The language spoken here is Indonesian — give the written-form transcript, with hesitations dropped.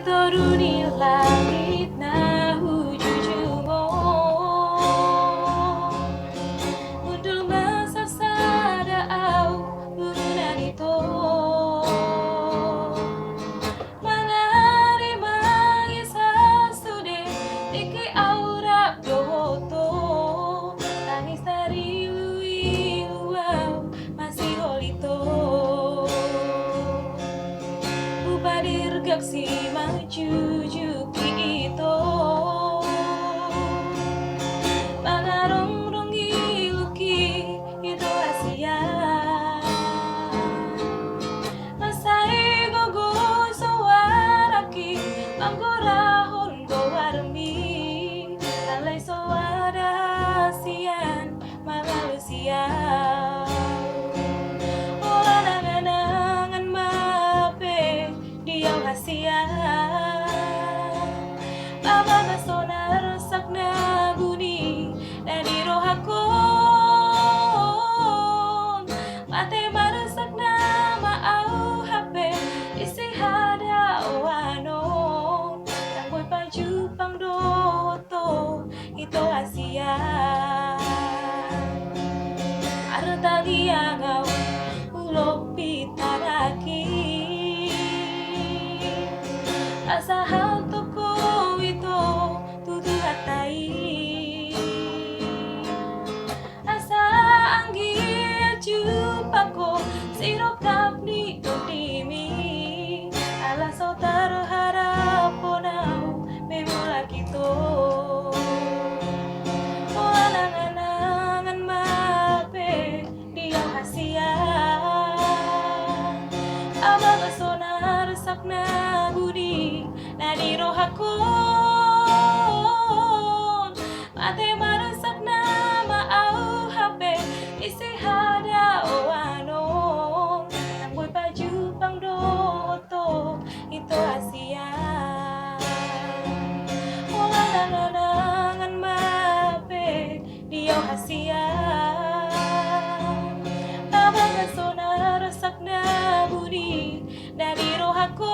Turuni langit na hujuju mo Untuk masasada au urunan ito Mangari mangisa sude Iki aura dohoto Tangis dari lui luau masih holito Ubadir gaksi majujuki ito Mangarong iluki ito Asia Masai gogo sawaraki Manggorahon gowarmi Alay sawada sian malalusia Ola nanganangan mape Diyaw hasia Baba basona rusak na buni Dari roh aku Mate marusak na maau hape Isi hada wano Tanggoy pajupang doto Ito Asia Artagi angau Ulo pitaraki Asa hatuku itu tutu hatai Asa anggi jupako sirokap ni dimi Ala so terharap ponau memula kito Anangan mape diyaw hasia Abang sonar rusak na budi na di roh aku Mate marusak na maau hape isi hada wano Nanggoy pajupang doto ito Asia Wala nanganangan mape diyaw hasia Abang sonar rusak na budi na di roh aku